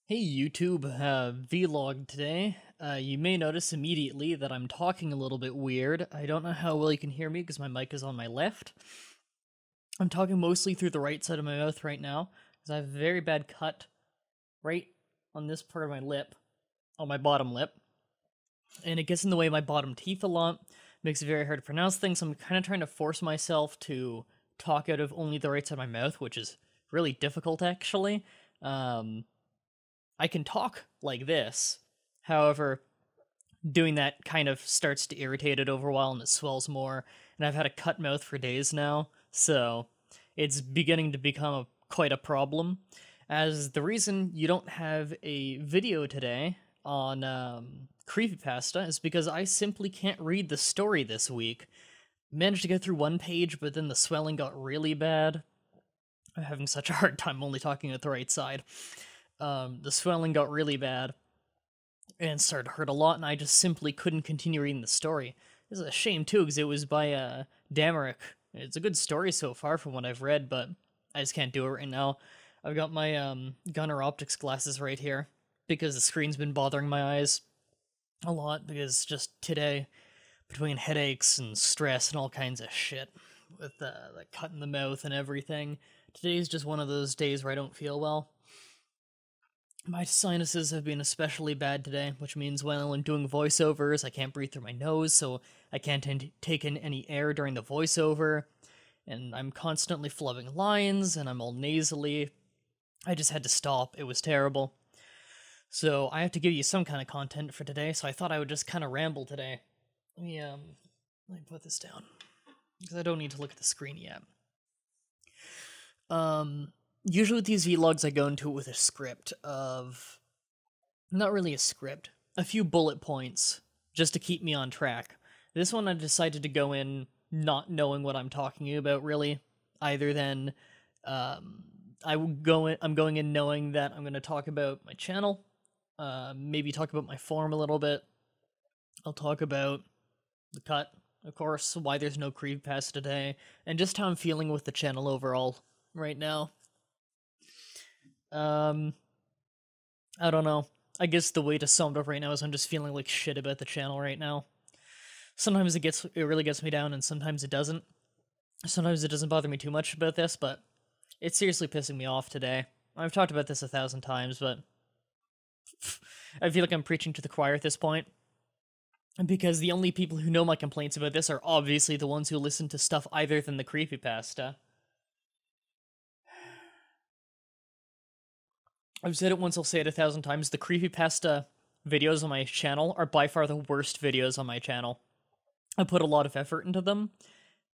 Hey YouTube, vlog today. You may notice immediately that I'm talking a little bit weird. I don't know how well you can hear me because my mic is on my left. I'm talking mostly through the right side of my mouth right now because I have a very bad cut right on this part of my lip, on my bottom lip. And it gets in the way of my bottom teeth a lot, makes it very hard to pronounce things. I'm kind of trying to force myself to talk out of only the right side of my mouth, which is really difficult actually. I can talk like this. However, doing that kind of starts to irritate it over a while and it swells more. And I've had a cut mouth for days now, so it's beginning to become quite a problem. As the reason you don't have a video today on Creepypasta is because I simply can't read the story this week. Managed to get through one page, but then the swelling got really bad. I'm having such a hard time only talking at the right side. The swelling got really bad and started to hurt a lot, and I just simply couldn't continue reading the story. This is a shame too, because it was by Damerick. It's a good story so far from what I've read, but I just can't do it right now. I've got my Gunnar Optics glasses right here because the screen's been bothering my eyes a lot because just today, between headaches and stress and all kinds of shit with the cut in the mouth and everything, today's just one of those days where I don't feel well. My sinuses have been especially bad today, which means when I'm doing voiceovers, I can't breathe through my nose, so I can't take in any air during the voiceover, and I'm constantly flubbing lines, and I'm all nasally. I just had to stop. It was terrible. So I have to give you some kind of content for today, so I thought I would just kind of ramble today. Let me put this down, because I don't need to look at the screen yet. Usually with these vlogs, I go into it with a script of... Not really a script. A few bullet points, just to keep me on track. This one I decided to go in not knowing what I'm talking about, really. Either than, I'm going in knowing that I'm going to talk about my channel, maybe talk about my forum a little bit. I'll talk about the cut, of course, why there's no creepypasta today, and just how I'm feeling with the channel overall right now. I don't know. I guess the way to sum it up right now is I'm just feeling like shit about the channel right now. Sometimes it really gets me down, and sometimes it doesn't. Sometimes it doesn't bother me too much about this, but it's seriously pissing me off today. I've talked about this 1,000 times, but I feel like I'm preaching to the choir at this point. Because the only people who know my complaints about this are obviously the ones who listen to stuff other than the creepypasta. I've said it once, I'll say it 1,000 times. The creepypasta videos on my channel are by far the worst videos on my channel. I put a lot of effort into them.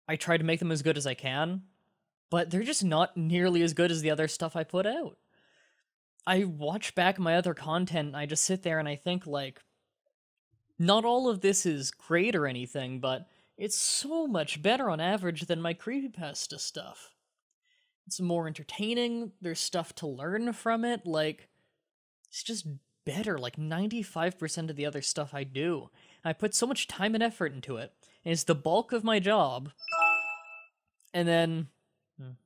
I try to make them as good as I can, but they're just not nearly as good as the other stuff I put out. I watch back my other content, and I just sit there and I think, like, not all of this is great or anything, but it's so much better on average than my creepypasta stuff. It's more entertaining, there's stuff to learn from it, like, it's just better, like 95% of the other stuff I do. I put so much time and effort into it, and it's the bulk of my job. And then,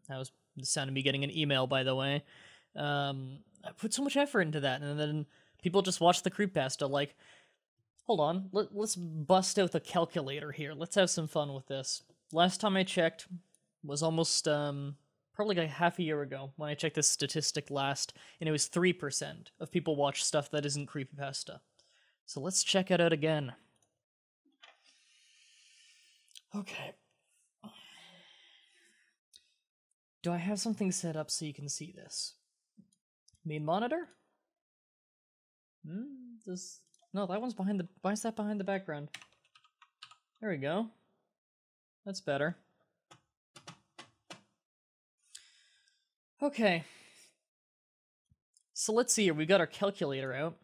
that was the sound of me getting an email, by the way. I put so much effort into that, and then people just watch the creepypasta, like, hold on, let's bust out the calculator here, let's have some fun with this. Last time I checked was almost, probably like half a year ago when I checked this statistic last, and it was 3% of people watch stuff that isn't creepypasta. So let's check it out again. Okay. Do I have something set up so you can see this? Main monitor? No, that one's behind the... Why is that behind the background? There we go. That's better. Okay. So let's see here. We've got our calculator out.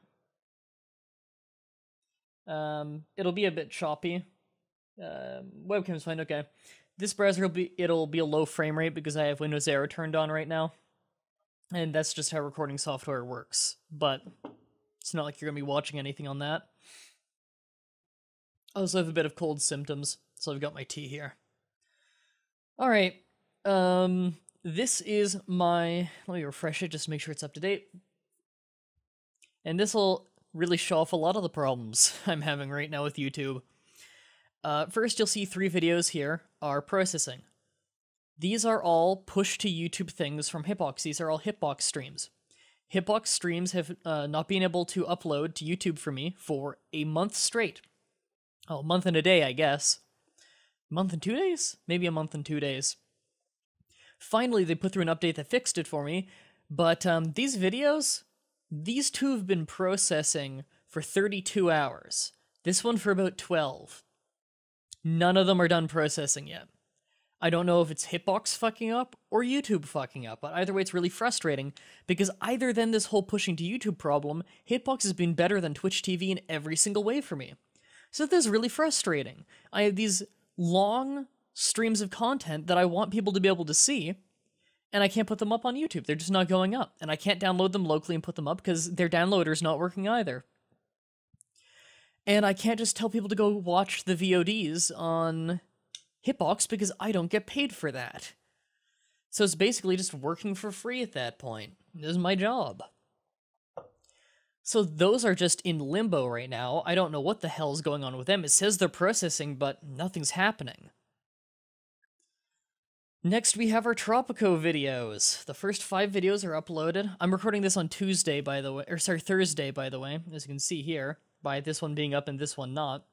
It'll be a bit choppy. Webcam's fine, okay. This browser it'll be a low frame rate because I have Windows Aero turned on right now. And that's just how recording software works. But it's not like you're gonna be watching anything on that. I also have a bit of cold symptoms, so I've got my tea here. Alright. This is my, let me refresh it just to make sure it's up to date. And this will really show off a lot of the problems I'm having right now with YouTube. First, you'll see 3 videos here are processing. These are all push-to-YouTube things from Hitbox. These are all Hitbox streams. Hitbox streams have not been able to upload to YouTube for me for a month straight. Oh, a month and a day, I guess. Month and 2 days? Maybe a month and 2 days. Finally, they put through an update that fixed it for me, but these videos, these 2 have been processing for 32 hours. This one for about 12. None of them are done processing yet. I don't know if it's Hitbox fucking up or YouTube fucking up, but either way it's really frustrating, because either then this whole pushing to YouTube problem, Hitbox has been better than Twitch TV in every single way for me. So this is really frustrating. I have these long streams of content that I want people to be able to see, and I can't put them up on YouTube. They're just not going up, and I can't download them locally and put them up because their downloader's not working either. And I can't just tell people to go watch the VODs on Hitbox because I don't get paid for that. So it's basically just working for free at that point. This is my job. So those are just in limbo right now. I don't know what the hell's going on with them. It says they're processing, but nothing's happening. Next, we have our Tropico videos. The first 5 videos are uploaded. I'm recording this on Thursday, by the way, as you can see here, by this one being up and this one not.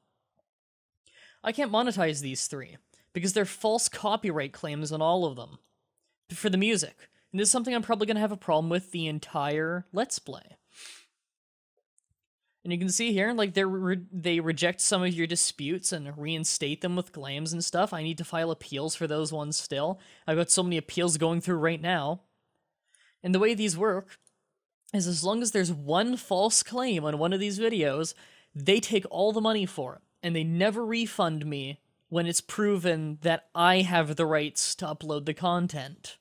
I can't monetize these 3, because they're false copyright claims on all of them, for the music. And this is something I'm probably going to have a problem with the entire Let's Play. And you can see here, like, they reject some of your disputes and reinstate them with claims and stuff. I need to file appeals for those ones still. I've got so many appeals going through right now. And the way these work is as long as there's one false claim on one of these videos, they take all the money for it. And they never refund me when it's proven that I have the rights to upload the content.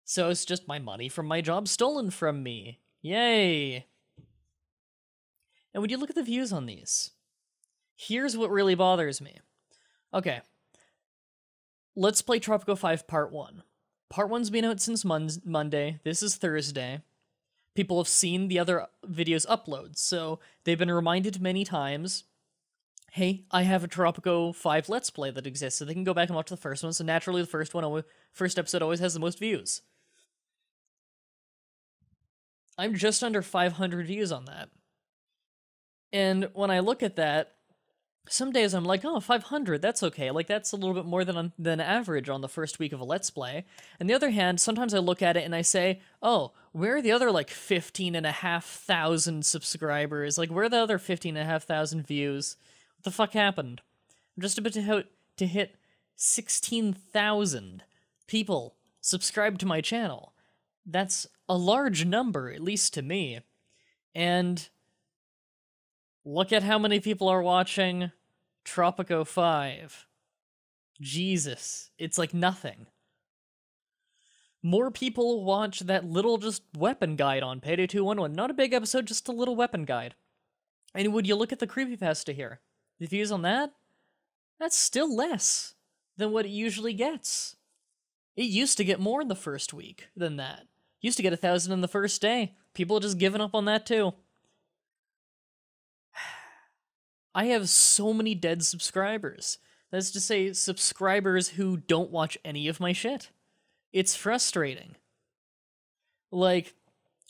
So it's just my money from my job stolen from me. Yay! And when you look at the views on these, here's what really bothers me. Okay. Let's play Tropico 5 Part 1. Part 1's been out since Monday. This is Thursday. People have seen the other videos uploads, so they've been reminded many times, hey, I have a Tropico 5 Let's Play that exists, so they can go back and watch the first one, so naturally the first episode always has the most views. I'm just under 500 views on that. And when I look at that, some days I'm like, oh, 500, that's okay. Like, that's a little bit more than average on the first week of a Let's Play. On the other hand, sometimes I look at it and I say, oh, where are the other, like, 15,500 subscribers? Like, where are the other 15,500 views? What the fuck happened? I'm just about to hit 16,000 people subscribed to my channel. That's a large number, at least to me. And look at how many people are watching Tropico 5. Jesus, it's like nothing. More people watch that little just weapon guide on Payday 211. Not a big episode, just a little weapon guide. And would you look at the creepypasta here? The views on that? That's still less than what it usually gets. It used to get more in the first week than that. Used to get 1,000 in the first day. People have just given up on that too. I have so many dead subscribers. That's to say, subscribers who don't watch any of my shit. It's frustrating. Like,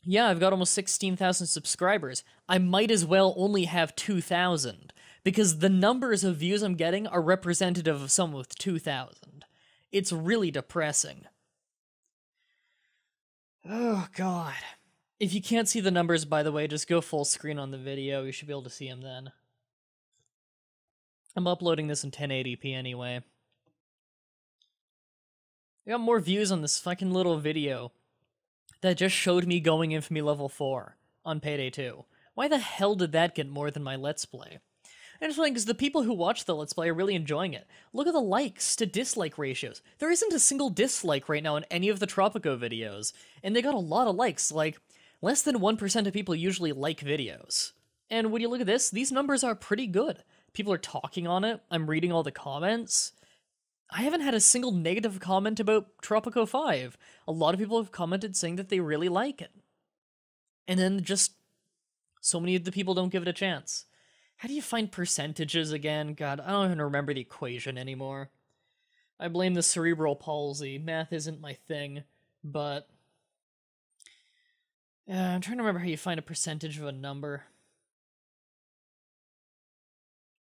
yeah, I've got almost 16,000 subscribers. I might as well only have 2,000, because the numbers of views I'm getting are representative of someone with 2,000. It's really depressing. Oh, God. If you can't see the numbers, by the way, just go full screen on the video. You should be able to see them then. I'm uploading this in 1080p anyway. I got more views on this fucking little video that just showed me going Infamy level 4 on Payday 2. Why the hell did that get more than my Let's Play? And it's funny because the people who watch the Let's Play are really enjoying it. Look at the likes to dislike ratios. There isn't a single dislike right now in any of the Tropico videos, and they got a lot of likes. Like, less than 1% of people usually like videos. And when you look at this, these numbers are pretty good. People are talking on it. I'm reading all the comments. I haven't had a single negative comment about Tropico 5. A lot of people have commented saying that they really like it. And then just So many of the people don't give it a chance. How do you find percentages again? God, I don't even remember the equation anymore. I blame the cerebral palsy. Math isn't my thing, but I'm trying to remember how you find a percentage of a number.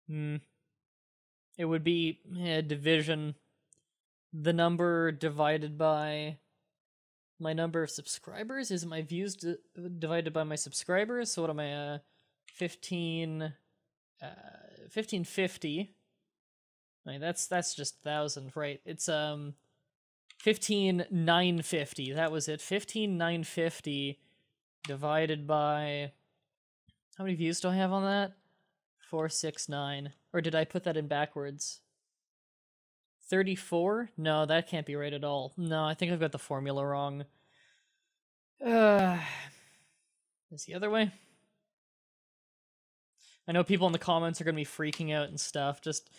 It would be division. The number divided by my number of subscribers. Is my views divided by my subscribers? So what am I, 1550. I mean, that's just 1,000, right? It's 15,950. That was it. 15,950 divided by, how many views do I have on that? 469. Or did I put that in backwards? 34? No, that can't be right at all. No, I think I've got the formula wrong. Is the other way? I know people in the comments are going to be freaking out and stuff. Just,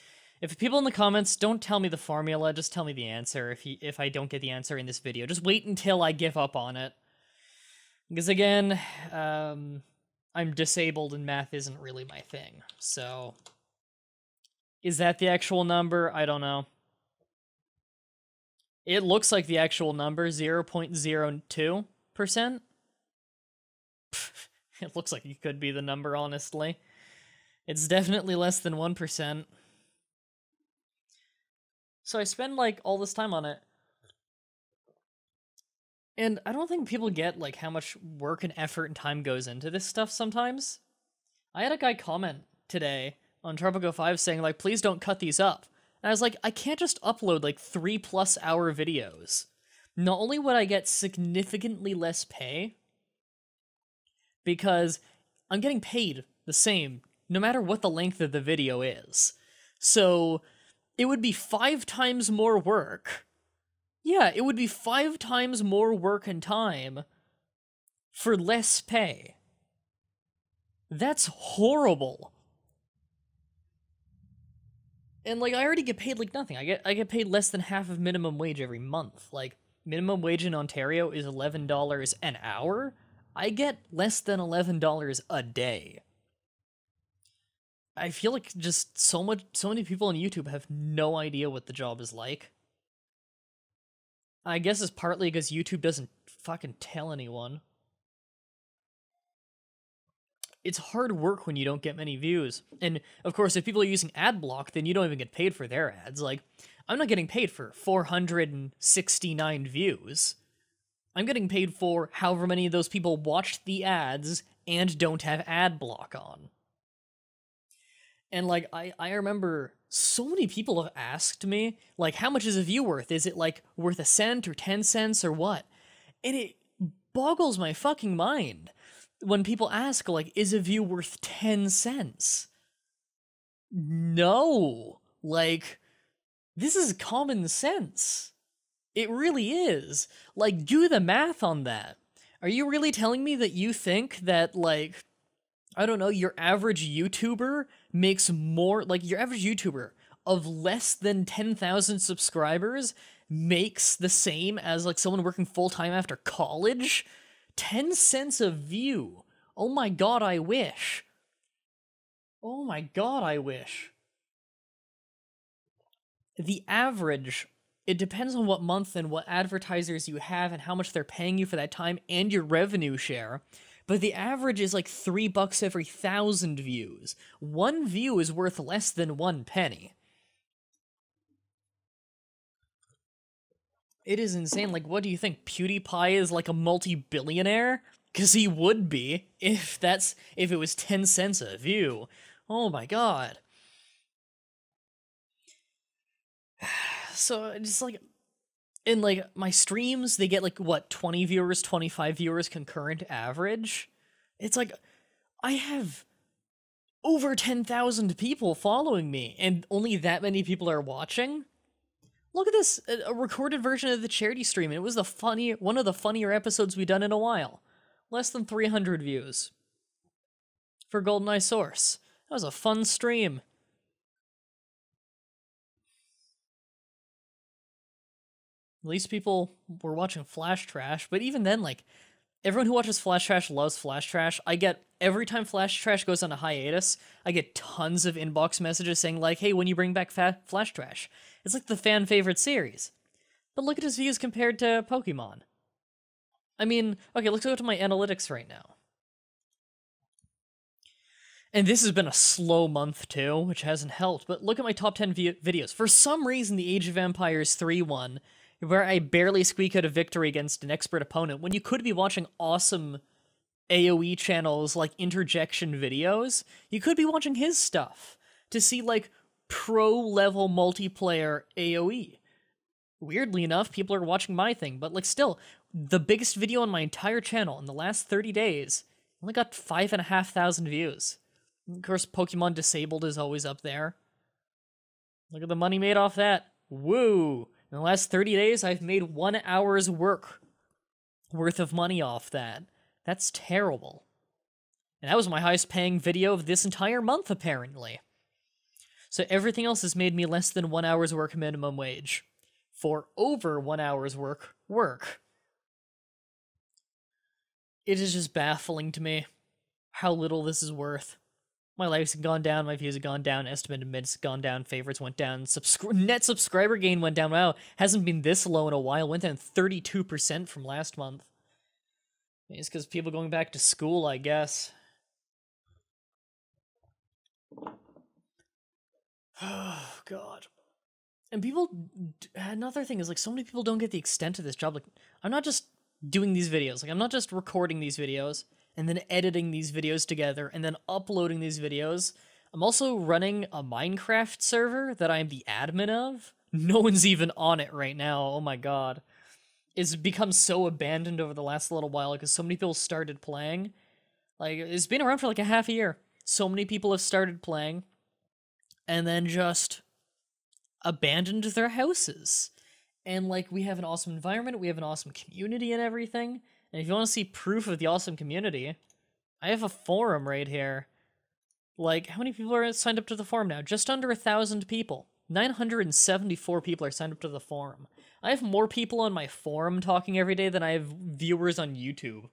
if people in the comments, don't tell me the formula, just tell me the answer if I don't get the answer in this video. Just wait until I give up on it. Because again, I'm disabled and math isn't really my thing. So, is that the actual number? I don't know. It looks like the actual number, 0.02%. It looks like it could be the number, honestly. It's definitely less than 1%. So I spend, like, all this time on it. And I don't think people get, like, how much work and effort and time goes into this stuff sometimes. I had a guy comment today on Tropico 5 saying, like, please don't cut these up. And I was like, I can't just upload, like, 3+ hour videos. Not only would I get significantly less pay, because I'm getting paid the same, no matter what the length of the video is. So, it would be 5 times more work. Yeah, it would be 5 times more work and time for less pay. That's horrible. And, like, I already get paid, like, nothing. I get paid less than half of minimum wage every month. Like, minimum wage in Ontario is $11 an hour. I get less than $11 a day. I feel like just so many people on YouTube have no idea what the job is like. I guess it's partly because YouTube doesn't fucking tell anyone. It's hard work when you don't get many views. And, of course, if people are using ad block, then you don't even get paid for their ads. Like, I'm not getting paid for 469 views. I'm getting paid for however many of those people watched the ads and don't have ad block on. And, like, I remember so many people have asked me, like, how much is a view worth? Is it, like, worth a cent or 10 cents or what? And it boggles my fucking mind when people ask, like, is a view worth 10 cents? No. Like, this is common sense. It really is. Like, do the math on that. Are you really telling me that you think that, like, I don't know, your average YouTuber makes more, like, your average YouTuber of less than 10,000 subscribers makes the same as, like, someone working full-time after college? 10 cents a view. Oh my god, I wish. Oh my god, I wish. The average, it depends on what month and what advertisers you have and how much they're paying you for that time and your revenue share. But the average is like $3 every 1,000 views. 1 view is worth less than 1 penny. It is insane. Like, what do you think? PewDiePie is like a multi-billionaire? Because he would be if it was 10 cents a view. Oh my god. So, just like, in, like, my streams, they get, like, what, 20 viewers, 25 viewers concurrent average? It's like, I have over 10,000 people following me, and only that many people are watching? Look at this, a recorded version of the charity stream, and it was one of the funnier episodes we've done in a while. Less than 300 views. For GoldenEye Source. That was a fun stream. At least people were watching Flash Trash, but even then, like, Everyone who watches Flash Trash loves Flash Trash. I get, every time Flash Trash goes on a hiatus, I get tons of inbox messages saying like, hey, when you bring back Flash Trash? It's like the fan favorite series. But look at his views compared to Pokemon. I mean, okay, let's go to my analytics right now. And this has been a slow month too, which hasn't helped, but look at my top 10 videos. For some reason, the Age of Empires 3 one, where I barely squeak out a victory against an expert opponent, when you could be watching awesome AoE channels like interjection videos, you could be watching his stuff to see like pro-level multiplayer AoE. Weirdly enough, people are watching my thing, but like still, the biggest video on my entire channel in the last 30 days only got 5,500 views. Of course, Pokemon Disabled is always up there. Look at the money made off that. Woo! In the last 30 days, I've made 1 hour's work worth of money off that. That's terrible. And that was my highest paying video of this entire month, apparently. So everything else has made me less than 1 hour's work minimum wage. For over 1 hour's work. It is just baffling to me how little this is worth. My likes have gone down, my views have gone down, estimated minutes gone down, favorites went down, net subscriber gain went down. Wow, hasn't been this low in a while. Went down 32% from last month. It's because people going back to school, I guess. Oh, God. And people, another thing is, like, so many people don't get the extent of this job. Like, I'm not just doing these videos. Like, I'm not just recording these videos and then editing these videos together and then uploading these videos. I'm also running a Minecraft server that I'm the admin of. No one's even on it right now. Oh my God. It's become so abandoned over the last little while because so many people started playing. Like, it's been around for like a half a year. So many people have started playing and then just abandoned their houses. And like, we have an awesome environment, we have an awesome community and everything. And if you want to see proof of the awesome community, I have a forum right here. Like, how many people are signed up to the forum now? Just under 1,000 people. 974 people are signed up to the forum. I have more people on my forum talking every day than I have viewers on YouTube.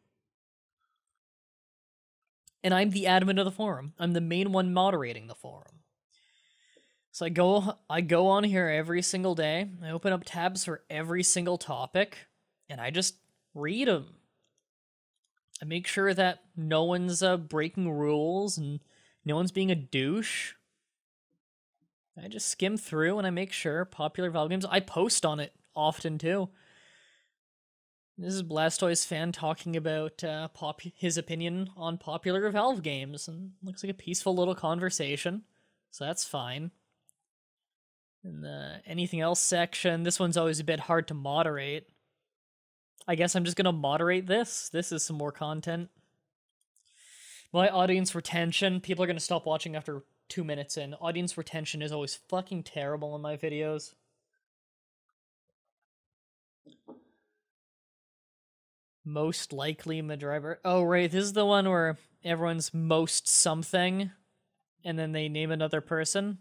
And I'm the admin of the forum. I'm the main one moderating the forum. So I go on here every single day. I open up tabs for every single topic, and I just read them. I make sure that no one's breaking rules and no one's being a douche. I just skim through and I make sure popular Valve games. I post on it often too. This is Blastoise fan talking about his opinion on popular Valve games, and looks like a peaceful little conversation, so that's fine. In the anything else section, this one's always a bit hard to moderate. I guess I'm just gonna moderate this. This is some more content. My audience retention, people are gonna stop watching after 2 minutes in. Audience retention is always fucking terrible in my videos. Most likely Mah-Dry-Bread. Oh, right, this is the one where everyone's most something, and then they name another person.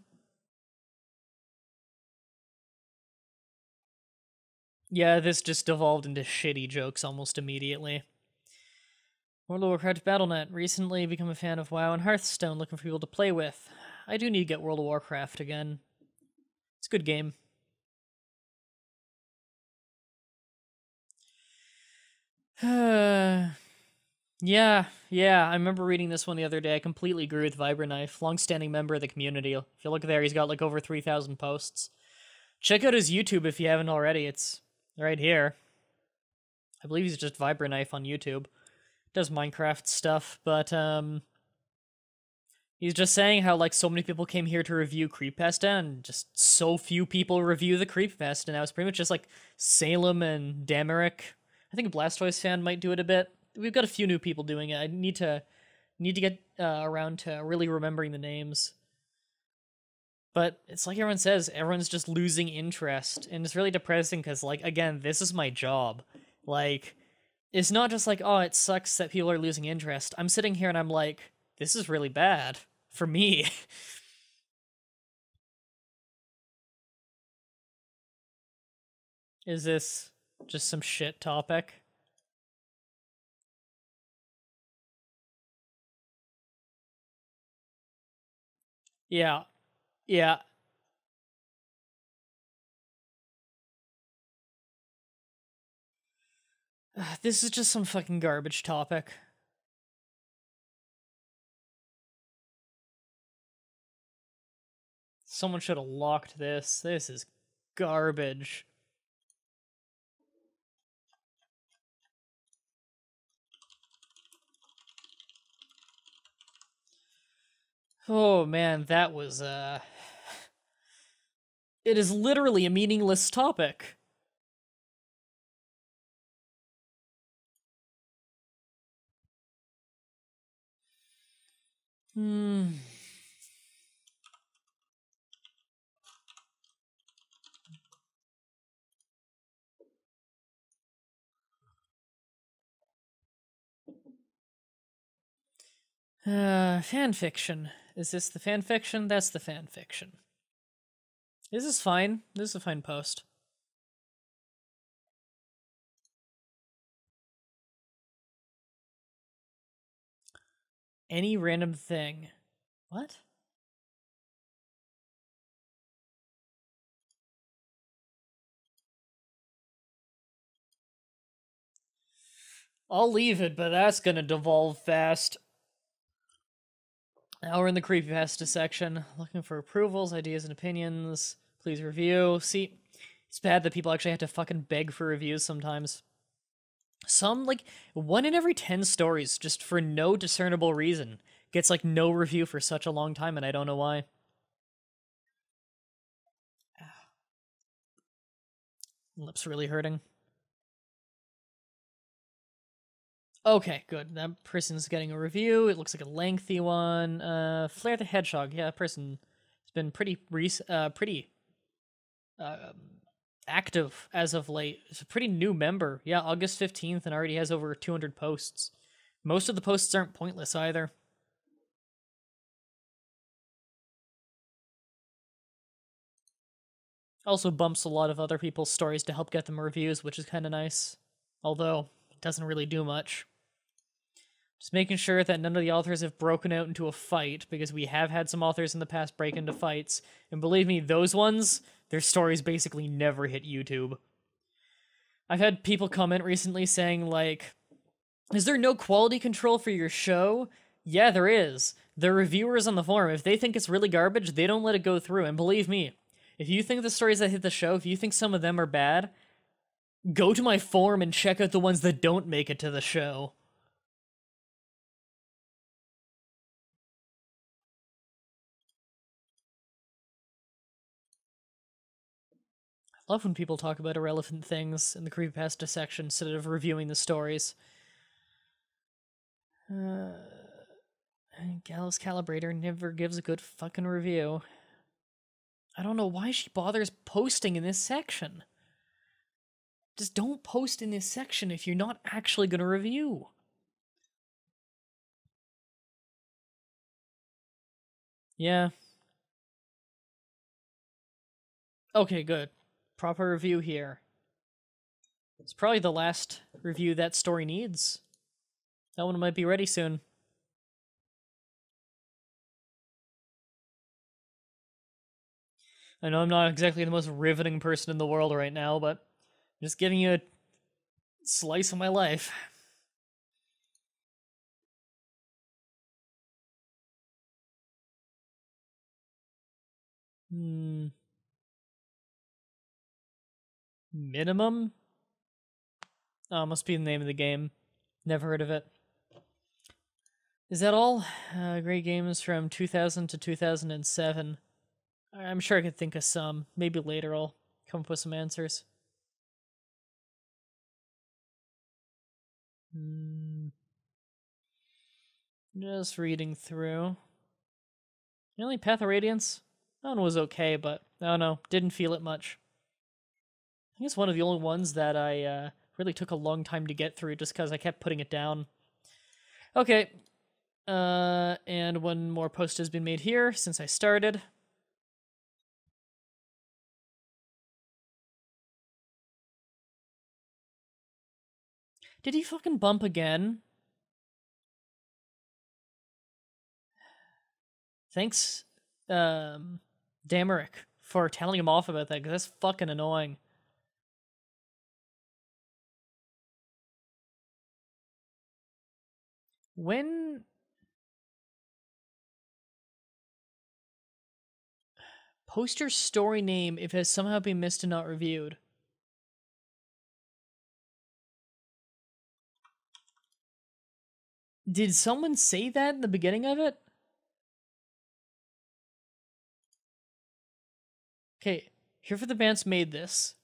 Yeah, this just devolved into shitty jokes almost immediately. World of Warcraft Battle.net. Recently become a fan of WoW and Hearthstone, looking for people to play with. I do need to get World of Warcraft again. It's a good game. Yeah, I remember reading this one the other day. I completely agree with Vibranife, long-standing member of the community. If you look there, he's got like over 3,000 posts. Check out his YouTube if you haven't already. It's right here. I believe he's just Vibranife on YouTube. Does Minecraft stuff, but he's just saying how like so many people came here to review Creepypasta, and just so few people review the Creepypasta. Now it's pretty much just like Salem and Damerick. I think a Blastoise fan might do it a bit. We've got a few new people doing it. I need to get around to really remembering the names. But it's like everyone says, everyone's just losing interest, and it's really depressing because, like, again, this is my job. Like, it's not just like, oh, it sucks that people are losing interest. I'm sitting here and I'm like, this is really bad for me. Is this just some shit topic? Yeah. Yeah. This is just some fucking garbage topic. Someone should have locked this. This is garbage. Oh man, that was it is literally a meaningless topic. Hmm. Fan fiction. Is this the fan fiction? That's the fan fiction. This is fine. This is a fine post. Any random thing. What? I'll leave it, but that's gonna devolve fast. Now we're in the creepypasta section. Looking for approvals, ideas, and opinions. Please review. See, it's bad that people actually have to fucking beg for reviews sometimes. Some, like, 1 in every 10 stories, just for no discernible reason, gets, like, no review for such a long time, and I don't know why. Lips really hurting. Okay, good. That person's getting a review. It looks like a lengthy one. Flair the Hedgehog. Yeah, that person has been pretty active as of late. It's a pretty new member. Yeah, August 15th and already has over 200 posts. Most of the posts aren't pointless either. Also bumps a lot of other people's stories to help get them reviews, which is kind of nice. Although, it doesn't really do much. Just making sure that none of the authors have broken out into a fight, because we have had some authors in the past break into fights, and believe me, those ones, their stories basically never hit YouTube. I've had people comment recently saying, like, is there no quality control for your show? Yeah, there is. The reviewers on the forum, if they think it's really garbage, they don't let it go through, and believe me, if you think the stories that hit the show, if you think some of them are bad, go to my forum and check out the ones that don't make it to the show. I love when people talk about irrelevant things in the creepypasta section instead of reviewing the stories. Gallus Calibrator never gives a good fucking review. I don't know why she bothers posting in this section. Just don't post in this section if you're not actually going to review. Yeah. Okay, good. Proper review here. It's probably the last review that story needs. That one might be ready soon. I know I'm not exactly the most riveting person in the world right now, but I'm just giving you a slice of my life. Minimum? Oh, must be the name of the game. Never heard of it. Is that all? Great games from 2000 to 2007. I'm sure I could think of some. Maybe later I'll come up with some answers. Just reading through. The only Path of Radiance? That one was okay, but I don't know. Didn't feel it much. I think it's one of the only ones that I really took a long time to get through just because I kept putting it down. Okay. And one more post has been made here since I started. Did he fucking bump again? Thanks Damerick for telling him off about that, because that's fucking annoying. When... Post your story name if it has somehow been missed and not reviewed. Did someone say that in the beginning of it? Okay, here for the bands made this.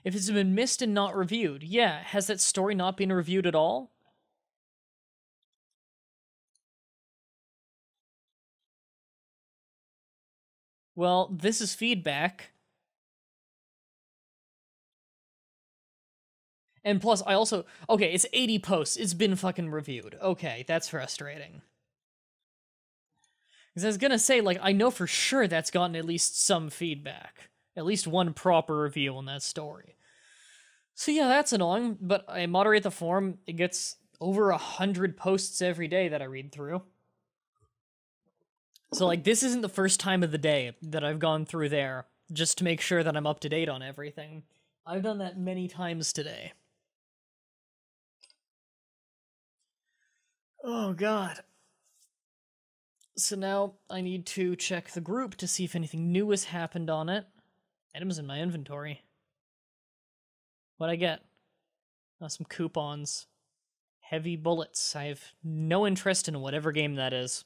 If it's been missed and not reviewed, yeah, has that story not been reviewed at all? Well, this is feedback. And plus, I also... Okay, it's 80 posts. It's been fucking reviewed. Okay, that's frustrating. Because I was gonna say, like, I know for sure that's gotten at least some feedback. At least one proper review on that story. So yeah, that's annoying, but I moderate the forum. It gets over 100 posts every day that I read through. So, like, this isn't the first time of the day that I've gone through there, just to make sure that I'm up to date on everything. I've done that many times today. Oh, God. So now I need to check the group to see if anything new has happened on it. Items in my inventory. What'd I get? Oh, some coupons. Heavy bullets. I have no interest in whatever game that is.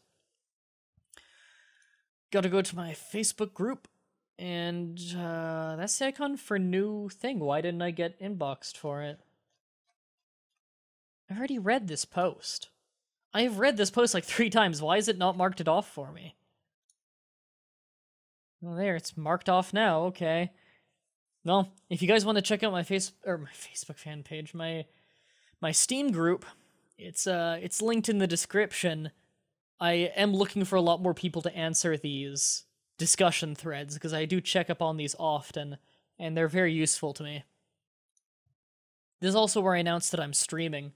Gotta go to my Facebook group, and that's the icon for new thing. Why didn't I get inboxed for it? I've already read this post. I have read this post like 3 times. Why is it not marked it off for me? Well, there, it's marked off now. Okay. Well, if you guys want to check out my Facebook fan page, my Steam group, it's linked in the description. I am looking for a lot more people to answer these discussion threads, because I do check up on these often, and they're very useful to me. This is also where I announced that I'm streaming.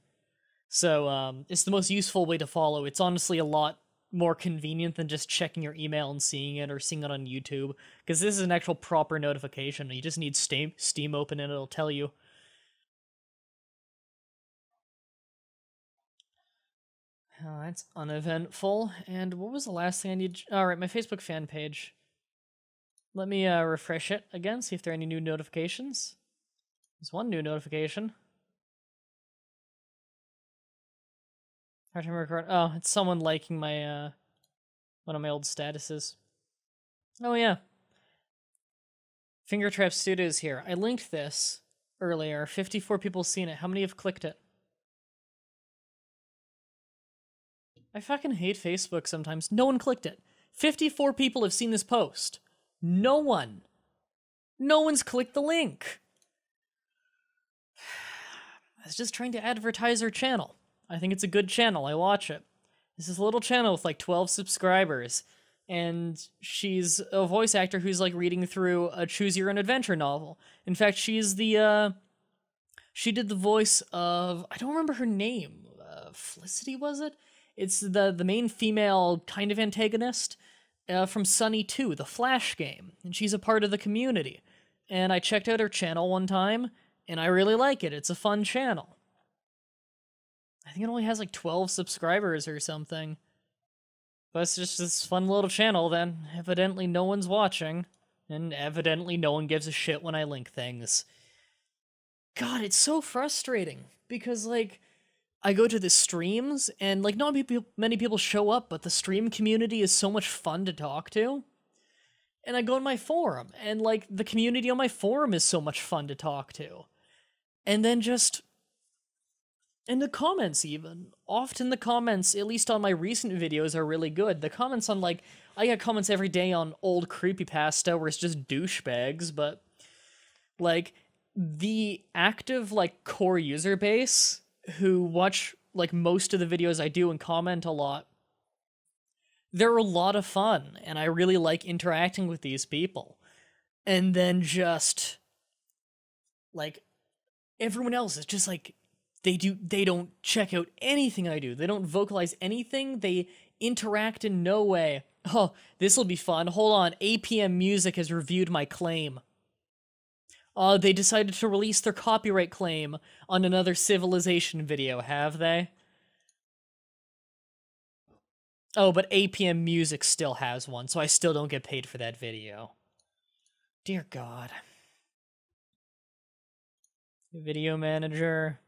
So, it's the most useful way to follow. It's honestly a lot more convenient than just checking your email and seeing it, or seeing it on YouTube, because this is an actual proper notification. You just need Steam open and it'll tell you. Oh, that's uneventful. And what was the last thing I need? Alright, my Facebook fan page. Let me refresh it again, see if there are any new notifications. There's one new notification. Hard time record. Oh, it's someone liking my one of my old statuses. Oh yeah. Fingertrap Studios here. I linked this earlier. 54 people seen it. How many have clicked it? I fucking hate Facebook sometimes. No one clicked it. 54 people have seen this post. No one. No one's clicked the link. I was just trying to advertise her channel. I think it's a good channel. I watch it. This is a little channel with like 12 subscribers. And she's a voice actor who's like reading through a Choose Your Own Adventure novel. In fact, she's the, she did the voice of, I don't remember her name. Felicity, was it? It's the main female kind of antagonist from Sunny 2, the Flash game. And she's a part of the community. And I checked out her channel one time, and I really like it. It's a fun channel. I think it only has like 12 subscribers or something. But it's just this fun little channel that evidently no one's watching. And evidently no one gives a shit when I link things. God, it's so frustrating. Because, like, I go to the streams, and, like, not many people show up, but the stream community is so much fun to talk to. And I go on my forum, and, like, the community on my forum is so much fun to talk to. And then just... And the comments, even. Often the comments, at least on my recent videos, are really good. The comments on, like... I get comments every day on old creepypasta where it's just douchebags, but... Like, the active, like, core user base who watch, like, most of the videos I do and comment a lot, they're a lot of fun, and I really like interacting with these people. And then just... Like, everyone else is just, like... They don't check out anything I do. They don't vocalize anything. They interact in no way. Oh, this will be fun. Hold on. APM Music has reviewed my claim. They decided to release their copyright claim on another Civilization video, have they? Oh, but APM Music still has one, so I still don't get paid for that video. Dear God. Video manager.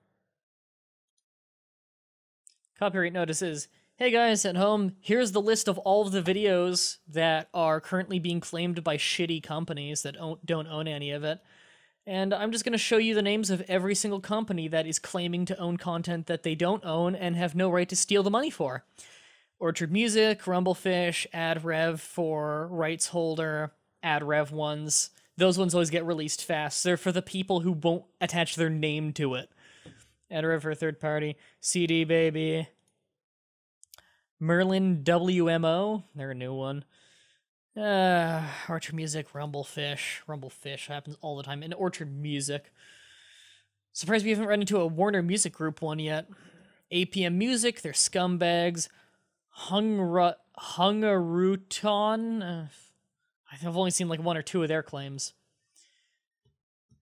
Copyright notices. Hey guys at home, here's the list of all of the videos that are currently being claimed by shitty companies that don't own any of it. And I'm just going to show you the names of every single company that is claiming to own content that they don't own and have no right to steal the money for. Orchard Music, Rumblefish, AdRev for rights holder, AdRev ones. Those ones always get released fast. They're for the people who won't attach their name to it. AdRev for third party. CD Baby. Merlin WMO. They're a new one. Orchard Music, Rumblefish. Rumblefish happens all the time. And Orchard Music. Surprised we haven't run into a Warner Music Group one yet. APM Music, they're scumbags. Hungaruton. I've only seen like one or two of their claims.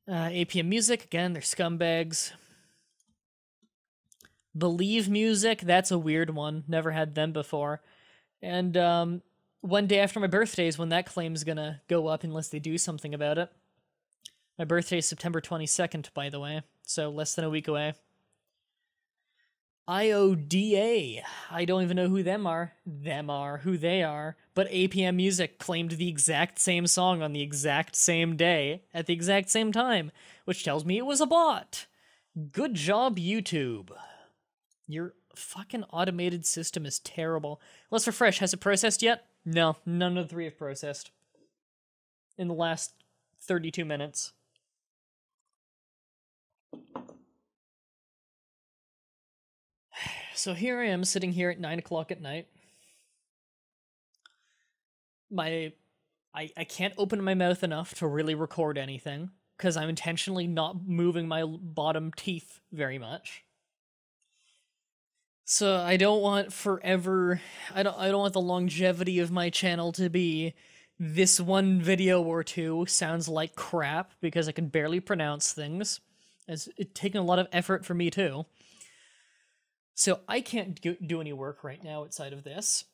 APM Music, again, they're scumbags. Believe Music, that's a weird one. Never had them before. And one day after my birthday is when that claim's gonna go up unless they do something about it. My birthday is September 22nd, by the way, so less than a week away. IODA. I don't even know who them are. Who they are. But APM Music claimed the exact same song on the exact same day at the exact same time, which tells me it was a bot. Good job, YouTube. Your fucking automated system is terrible. Let's refresh. Has it processed yet? No, none of the three have processed. In the last 32 minutes. So here I am, sitting here at 9 o'clock at night. I can't open my mouth enough to really record anything, because I'm intentionally not moving my bottom teeth very much. So I don't want forever, I don't want the longevity of my channel to be this one video or two sounds like crap, because I can barely pronounce things. It's taken a lot of effort for me too. So I can't do any work right now outside of this.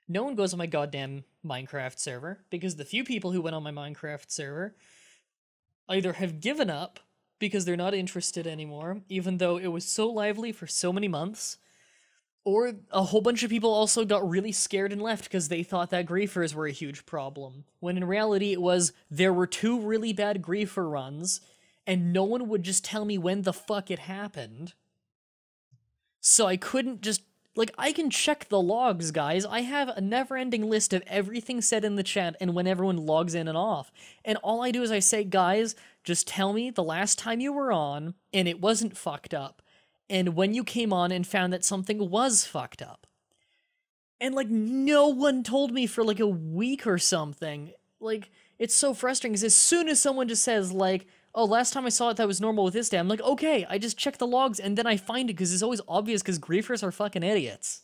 No one goes on my goddamn Minecraft server, because the few people who went on my Minecraft server either have given up because they're not interested anymore, even though it was so lively for so many months, or a whole bunch of people also got really scared and left because they thought that griefers were a huge problem, when in reality it was there were 2 really bad griefer runs, and no one would just tell me when the fuck it happened. So I couldn't just... Like, I can check the logs, guys. I have a never-ending list of everything said in the chat and when everyone logs in and off. And all I do is I say, guys, just tell me the last time you were on and it wasn't fucked up. And when you came on and found that something was fucked up. And, like, no one told me for, like, a week or something. Like, it's so frustrating, because as soon as someone just says, like, oh, last time I saw it that was normal with this day, I'm like, okay, I just check the logs, and then I find it, because it's always obvious, because griefers are fucking idiots.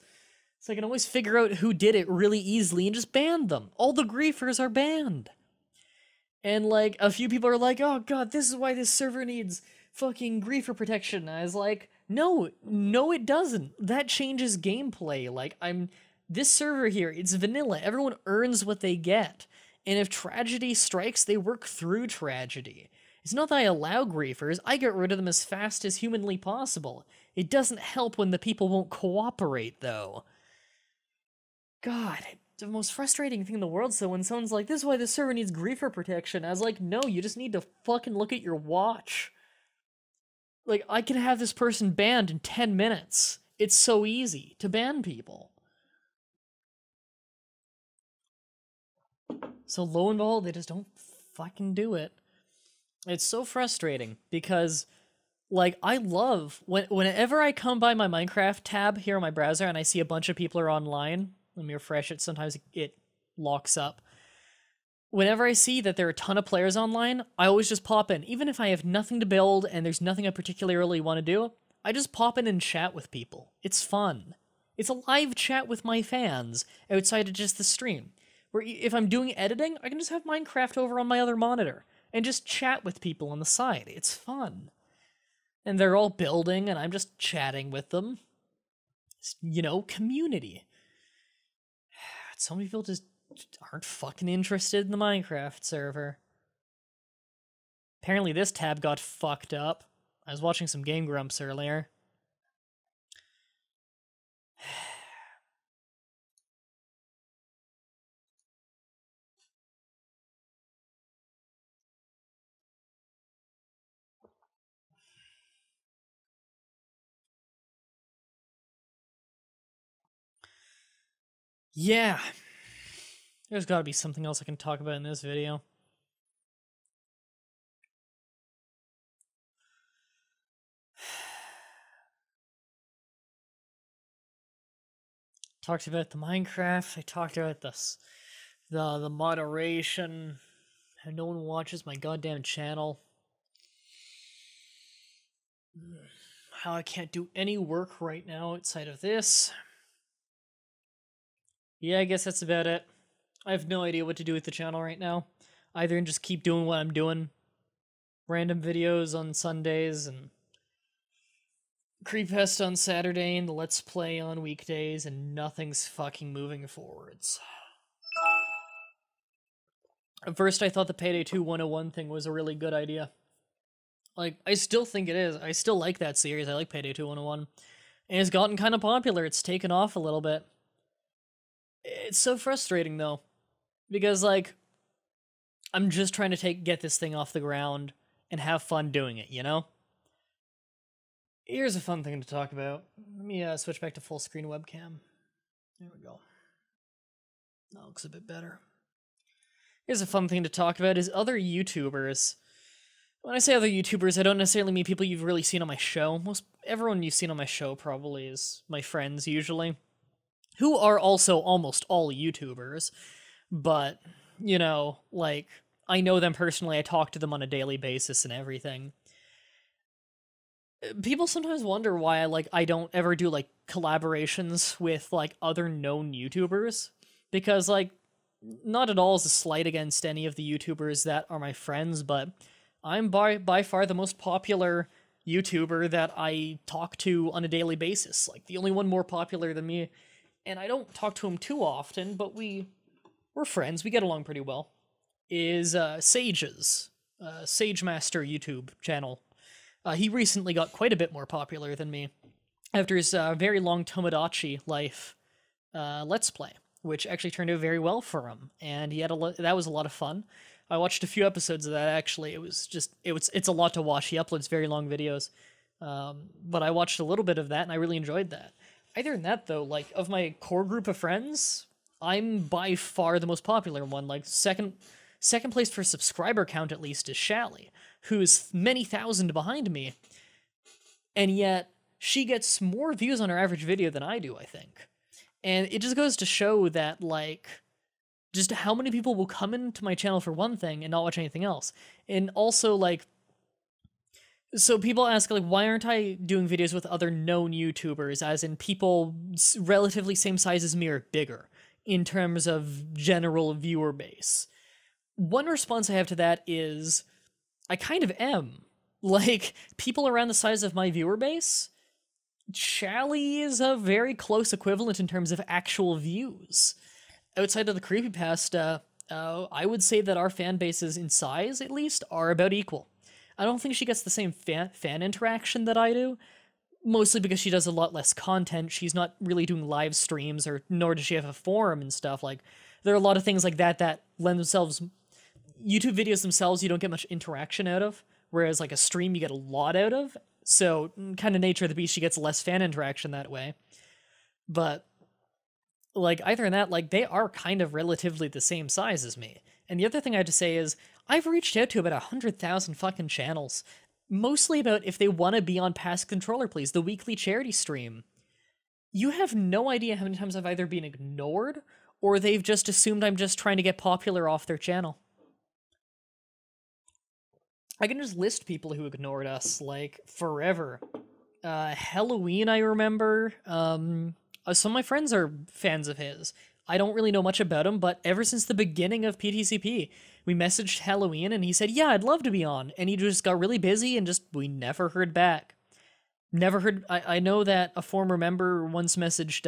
So I can always figure out who did it really easily and just ban them. All the griefers are banned. And, like, a few people are like, oh god, this is why this server needs fucking griefer protection. I was like, no, it doesn't. That changes gameplay. Like, this server here, it's vanilla. Everyone earns what they get. And if tragedy strikes, they work through tragedy. It's not that I allow griefers, I get rid of them as fast as humanly possible. It doesn't help when the people won't cooperate, though. God, the most frustrating thing in the world, so when someone's like, this is why this server needs griefer protection, I was like, no, you just need to fucking look at your watch. Like, I can have this person banned in 10 minutes. It's so easy to ban people. So lo and behold, they just don't fucking do it. It's so frustrating, because, like, I love, whenever I come by my Minecraft tab here on my browser and I see a bunch of people are online, let me refresh it, sometimes it locks up. Whenever I see that there are a ton of players online, I always just pop in. Even if I have nothing to build and there's nothing I particularly want to do, I just pop in and chat with people. It's fun. It's a live chat with my fans outside of just the stream. Where if I'm doing editing, I can just have Minecraft over on my other monitor and just chat with people on the side. It's fun. And they're all building and I'm just chatting with them. It's, community. Some people just aren't fucking interested in the Minecraft server. Apparently this tab got fucked up. I was watching some Game Grumps earlier. Yeah. There's gotta be something else I can talk about in this video. Talked about the Minecraft. I talked about this, the moderation. How no one watches my goddamn channel. How I can't do any work right now outside of this. Yeah, I guess that's about it. I have no idea what to do with the channel right now. Either just keep doing what I'm doing. Random videos on Sundays and Creepfest on Saturday and the Let's Play on weekdays, and nothing's fucking moving forwards. At first I thought the Payday 2 101 thing was a really good idea. Like, I still think it is. I still like that series. I like Payday 2 101. And it's gotten kind of popular. It's taken off a little bit. It's so frustrating, though. Because, like, I'm just trying to get this thing off the ground and have fun doing it, you know? Here's a fun thing to talk about. Let me switch back to full screen webcam. There we go. That looks a bit better. Here's a fun thing to talk about is other YouTubers. When I say other YouTubers, I don't necessarily mean people you've really seen on my show. Everyone you've seen on my show probably is my friends, usually. Who are also almost all YouTubers. But, like, I know them personally, I talk to them on a daily basis and everything. People sometimes wonder why I don't ever do, collaborations with, other known YouTubers. Because, not at all as a slight against any of the YouTubers that are my friends, but I'm by far the most popular YouTuber that I talk to on a daily basis. The only one more popular than me. And I don't talk to him too often, but we're friends. We get along pretty well. Is Sage's Sage Master YouTube channel. He recently got quite a bit more popular than me after his very long Tomodachi life Let's Play, which actually turned out very well for him, and he had that was a lot of fun. I watched a few episodes of that, actually. It's a lot to watch. He uploads very long videos, but I watched a little bit of that, and I really enjoyed that. Other than that, though, of my core group of friends, I'm by far the most popular one. Second place for subscriber count, at least, is Shally, who's many thousand behind me, and yet she gets more views on her average video than I do, I think. And it just goes to show that, just how many people will come into my channel for one thing and not watch anything else. And also, so people ask, why aren't I doing videos with other known YouTubers, as in people relatively same size as me or bigger, in terms of general viewer base? One response I have to that is, I kind of am. People around the size of my viewer base, Shally is a very close equivalent in terms of actual views. Outside of the creepypasta, I would say that our fan bases, in size at least, are about equal. I don't think she gets the same fan interaction that I do, mostly because she does a lot less content. She's not really doing live streams, nor does she have a forum and stuff. There are a lot of things like that lend themselves... YouTube videos themselves, you don't get much interaction out of, whereas a stream you get a lot out of. So, kind of nature of the beast, she gets less fan interaction that way. But, either than that, they are kind of relatively the same size as me. And the other thing I have to say is, I've reached out to about 100,000 fucking channels, mostly about if they want to be on Pass Controller Please, the weekly charity stream. You have no idea how many times I've either been ignored or they've just assumed I'm just trying to get popular off their channel. I can just list people who ignored us, like, forever. Halloween, I remember. Some of my friends are fans of his. I don't really know much about him, but ever since the beginning of PTCP, we messaged Halloween, and he said, yeah, I'd love to be on. And he just got really busy, and we never heard back. Never heard... I know that a former member once messaged,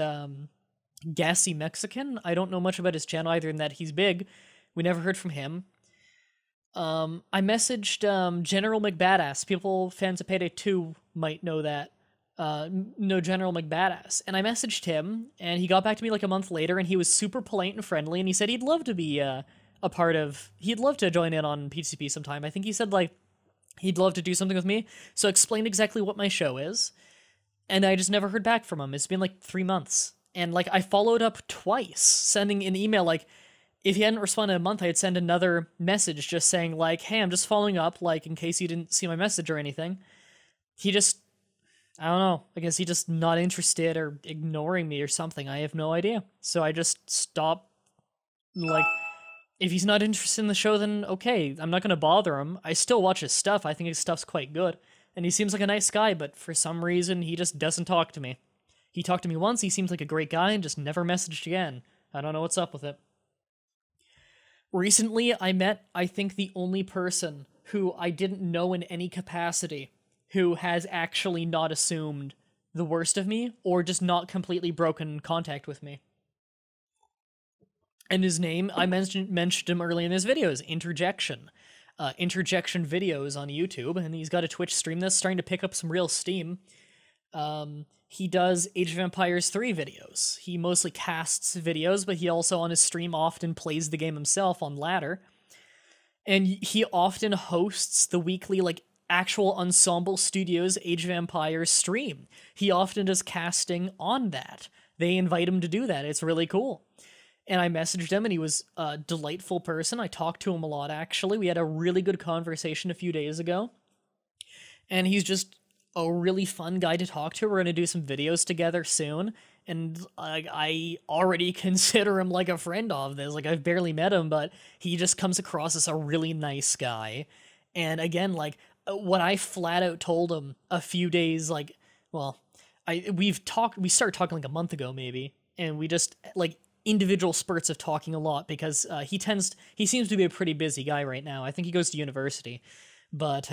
Gassy Mexican. I don't know much about his channel either than that he's big. We never heard from him. I messaged General McBadass. People, fans of Payday 2 might know that. Know General McBadass. And I messaged him, and he got back to me like a month later, and he was super polite and friendly, and he said he'd love to be a part of... He'd love to join in on PTCP sometime. I think he said, like, he'd love to do something with me. So I explained exactly what my show is, and I just never heard back from him. It's been like 3 months. And, like, I followed up twice, sending an email, like, if he hadn't responded in a month, I'd send another message just saying, like, hey, I'm just following up, like, in case you didn't see my message or anything. He just, I don't know, I guess he just not interested or ignoring me or something. I have no idea. So I just stopped, like, if he's not interested in the show, then okay, I'm not going to bother him. I still watch his stuff. I think his stuff's quite good. And he seems like a nice guy, but for some reason, he just doesn't talk to me. He talked to me once, he seems like a great guy, and just never messaged again. I don't know what's up with it. Recently, I met, I think, the only person who I didn't know in any capacity who has actually not assumed the worst of me or just not completely broken contact with me. And his name, I mentioned him earlier in his videos, Interjection. Interjection videos on YouTube, and he's got a Twitch stream that's starting to pick up some real steam. He does Age of Empires 3 videos. He mostly casts videos, but he also on his stream often plays the game himself on ladder. And he often hosts the weekly, like, actual Ensemble Studios Age of Empires stream. He often does casting on that. They invite him to do that. It's really cool. And I messaged him, and he was a delightful person. I talked to him a lot, actually. We had a really good conversation a few days ago. And he's just a really fun guy to talk to. We're going to do some videos together soon, and I already consider him like a friend of this. Like, I've barely met him, but he just comes across as a really nice guy. And again, like, what I flat out told him a few days, like, well, we started talking like a month ago maybe, and we just, like, individual spurts of talking a lot, because he seems to be a pretty busy guy right now. I think he goes to university, but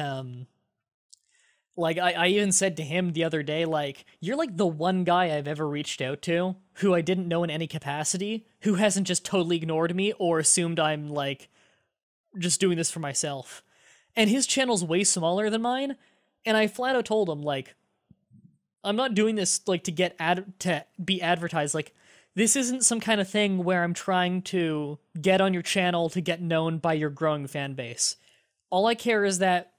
like, I even said to him the other day, like, you're like the one guy I've ever reached out to who I didn't know in any capacity, who hasn't just totally ignored me or assumed I'm, like, just doing this for myself. And his channel's way smaller than mine, and I flat out told him, like, I'm not doing this, like, to be advertised. Like, this isn't some kind of thing where I'm trying to get on your channel to get known by your growing fan base. All I care is that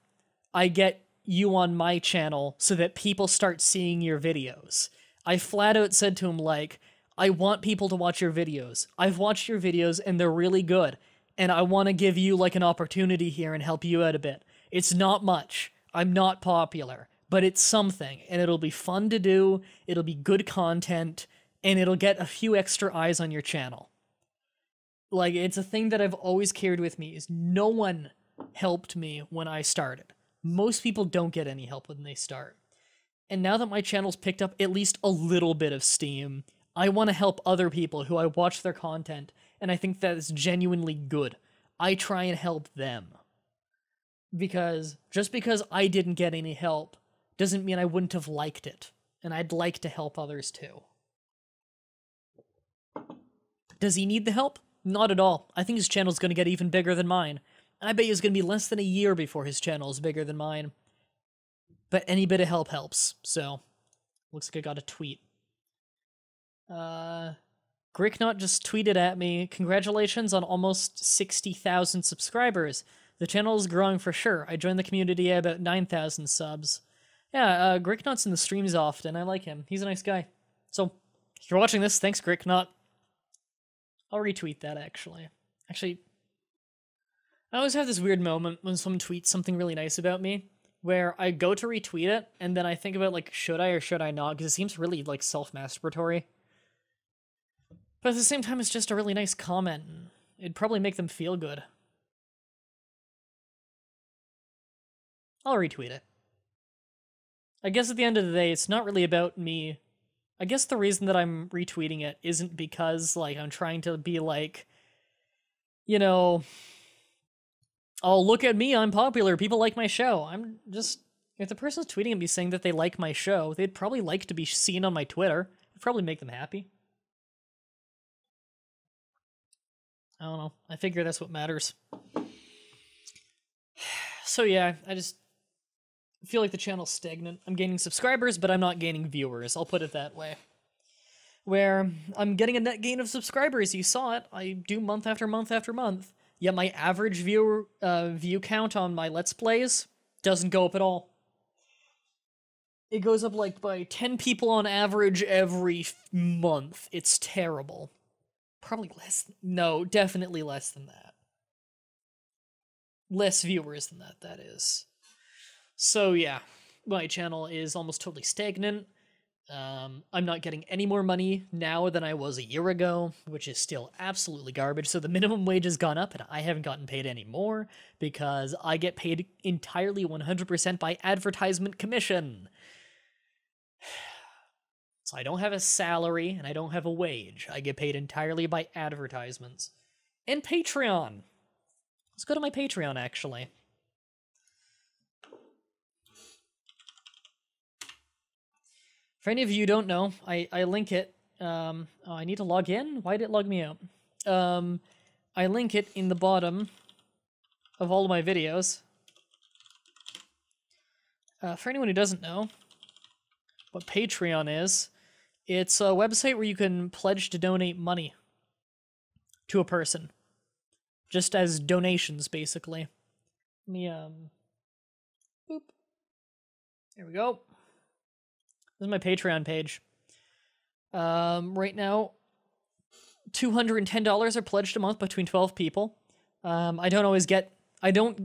I get you on my channel so that people start seeing your videos. I flat out said to him, like, I want people to watch your videos. I've watched your videos and they're really good, and I want to give you, like, an opportunity here and help you out a bit. It's not much. I'm not popular, but it's something, and it'll be fun to do, it'll be good content, and it'll get a few extra eyes on your channel. Like, it's a thing that I've always carried with me, is no one helped me when I started. Most people don't get any help when they start. And now that my channel's picked up at least a little bit of steam, I want to help other people who I watch their content, and I think that is genuinely good. I try and help them. Because just because I didn't get any help doesn't mean I wouldn't have liked it. And I'd like to help others too. Does he need the help? Not at all. I think his channel's going to get even bigger than mine. I bet it's going to be less than a year before his channel is bigger than mine. But any bit of help helps, so looks like I got a tweet. Gricknot just tweeted at me, congratulations on almost 60,000 subscribers. The channel is growing for sure. I joined the community at about 9,000 subs. Yeah, Gricknot's in the streams often. I like him. He's a nice guy. So, if you're watching this, thanks, Gricknot. I'll retweet that, actually. Actually, I always have this weird moment when someone tweets something really nice about me, where I go to retweet it, and then I think about, like, should I or should I not, because it seems really, like, self-masturbatory. But at the same time, it's just a really nice comment. And it'd probably make them feel good. I'll retweet it. I guess at the end of the day, it's not really about me. I guess the reason that I'm retweeting it isn't because, like, I'm trying to be like, you know, oh, look at me, I'm popular, people like my show. I'm just, if the person's tweeting at me saying that they like my show, they'd probably like to be seen on my Twitter. It'd probably make them happy. I don't know. I figure that's what matters. So yeah, I just feel like the channel's stagnant. I'm gaining subscribers, but I'm not gaining viewers. I'll put it that way. Where I'm getting a net gain of subscribers. You saw it. I do month after month after month. Yet my average view count on my Let's Plays doesn't go up at all. It goes up like by 10 people on average every month. It's terrible. Probably less. No, definitely less than that. Less viewers than that, that is. So yeah, my channel is almost totally stagnant. I'm not getting any more money now than I was a year ago, which is still absolutely garbage. So the minimum wage has gone up and I haven't gotten paid any more because I get paid entirely 100% by advertisement commission. So I don't have a salary and I don't have a wage. I get paid entirely by advertisements. And Patreon. Let's go to my Patreon, actually. For any of you who don't know, I link it. Oh, I need to log in? Why did it log me out? I link it in the bottom of all of my videos. For anyone who doesn't know what Patreon is, it's a website where you can pledge to donate money to a person. Just as donations, basically. Let me, boop. There we go. This is my Patreon page. Right now, $210 are pledged a month between 12 people. I don't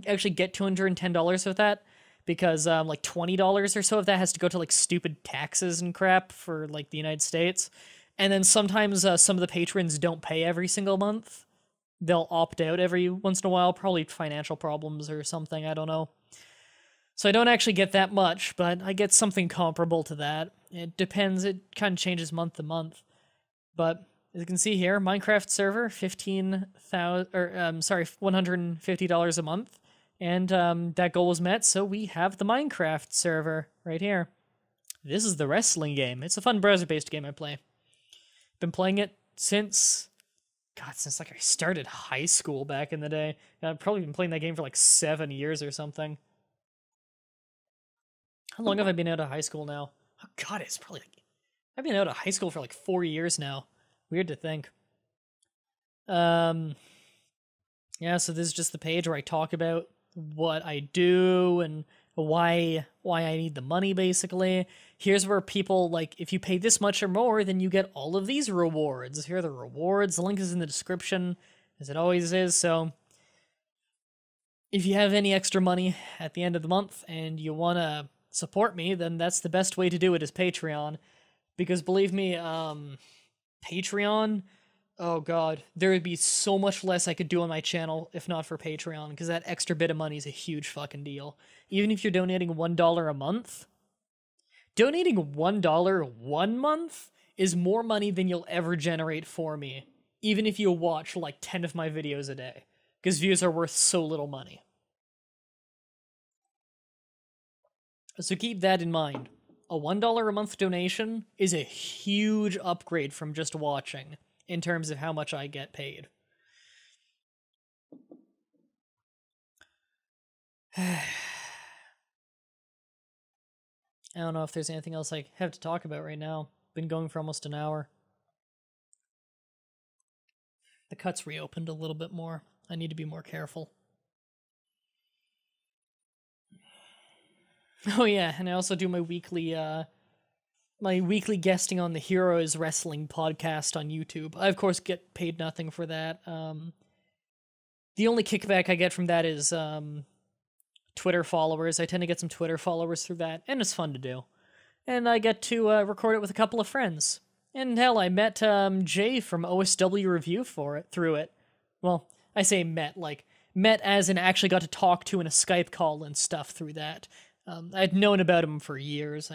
actually get $210 of that because like $20 or so of that has to go to like stupid taxes and crap for like the United States. And then sometimes some of the patrons don't pay every single month. They'll opt out every once in a while, probably financial problems or something, I don't know. So I don't actually get that much, but I get something comparable to that. It depends, it kind of changes month to month. But as you can see here, Minecraft server, $150 a month. And that goal was met, so we have the Minecraft server right here. This is the wrestling game. It's a fun browser-based game I play. Been playing it since like I started high school back in the day. I've probably been playing that game for like 7 years or something. How long have I been out of high school now? Oh god, it's probably like... I've been out of high school for like 4 years now. Weird to think. Yeah, so this is just the page where I talk about what I do and why I need the money, basically. Here's where people, like, if you pay this much or more, then you get all of these rewards. Here are the rewards. The link is in the description, as it always is, so... If you have any extra money at the end of the month and you want to support me, then that's the best way to do it is Patreon. Because believe me, Patreon... Oh god, there would be so much less I could do on my channel if not for Patreon, because that extra bit of money is a huge fucking deal. Even if you're donating $1 a month, donating $1 1 month is more money than you'll ever generate for me, even if you watch like 10 of my videos a day, because views are worth so little money. So keep that in mind. A $1 a month donation is a huge upgrade from just watching, in terms of how much I get paid. I don't know if there's anything else I have to talk about right now. Been going for almost an hour. The cut's reopened a little bit more. I need to be more careful. Oh yeah, and I also do my weekly guesting on the Heroes Wrestling podcast on YouTube. I, of course, get paid nothing for that. The only kickback I get from that is Twitter followers. I tend to get some Twitter followers through that, and it's fun to do. And I get to record it with a couple of friends. And hell, I met Jay from OSW Review through it. Well, I say met as in actually got to talk to in a Skype call and stuff through that. I'd known about him for years.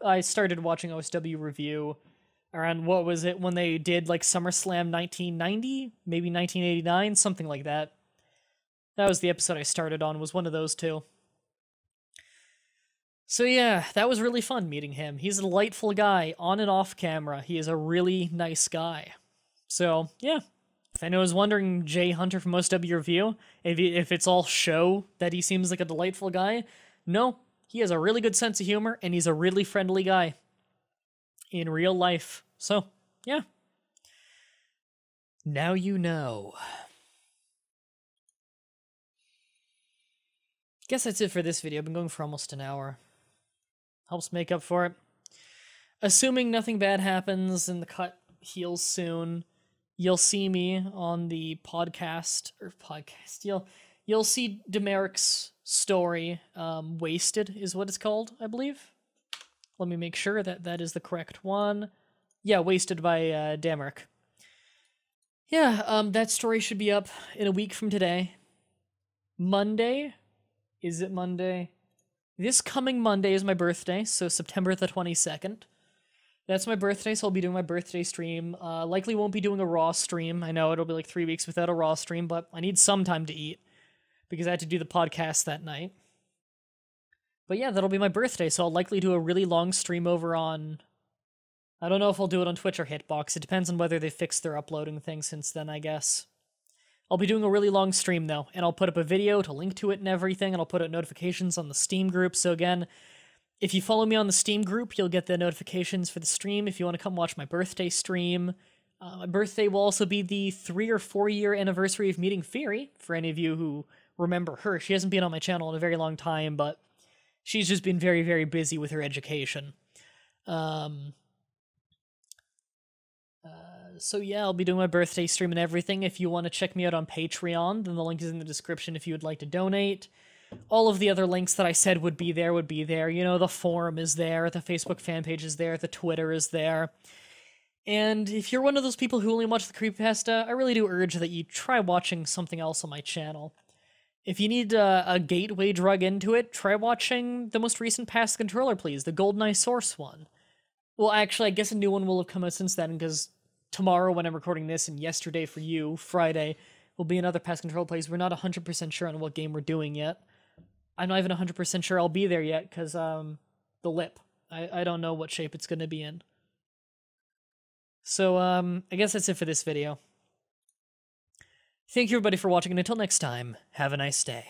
I started watching OSW Review around, what was it, when they did like SummerSlam 1990, maybe 1989, something like that. That was the episode I started on, was one of those two. So yeah, that was really fun meeting him. He's a delightful guy, on and off camera. He is a really nice guy. So yeah, if anyone was wondering, Jay Hunter from OSW Review, if it's all show that he seems like a delightful guy, no, he has a really good sense of humor, and he's a really friendly guy in real life. So, yeah. Now you know. Guess that's it for this video. I've been going for almost an hour. Helps make up for it. Assuming nothing bad happens and the cut heals soon, you'll see me on the podcast. You'll see Demeric's story. Wasted is what it's called, I believe. Let me make sure that that is the correct one. Yeah, Wasted by Demeric. Yeah, that story should be up in a week from today. Monday? Is it Monday? This coming Monday is my birthday, so September the 22nd. That's my birthday, so I'll be doing my birthday stream. Likely won't be doing a Raw stream. I know it'll be like 3 weeks without a Raw stream, but I need some time to eat, because I had to do the podcast that night. But yeah, that'll be my birthday, so I'll likely do a really long stream over on... I don't know if I'll do it on Twitch or Hitbox. It depends on whether they fixed their uploading thing since then, I guess. I'll be doing a really long stream, though, and I'll put up a video to link to it and everything, and I'll put out notifications on the Steam group. So again, if you follow me on the Steam group, you'll get the notifications for the stream if you want to come watch my birthday stream. My birthday will also be the 3 or 4 year anniversary of meeting Fury, for any of you who remember her. She hasn't been on my channel in a very long time, but she's just been very, very busy with her education. So yeah, I'll be doing my birthday stream and everything. If you want to check me out on Patreon, then the link is in the description if you would like to donate. All of the other links that I said would be there. You know, the forum is there, the Facebook fan page is there, the Twitter is there. And if you're one of those people who only watch the creepypasta, I really do urge that you try watching something else on my channel. If you need a gateway drug into it, try watching the most recent Past Controller, please, the GoldenEye Source one. Well, actually, I guess a new one will have come out since then, because tomorrow, when I'm recording this, and yesterday for you, Friday, will be another Past Control plays. We're not 100% sure on what game we're doing yet. I'm not even 100% sure I'll be there yet, because, the lip. I don't know what shape it's going to be in. So, I guess that's it for this video. Thank you everybody for watching, and until next time, have a nice day.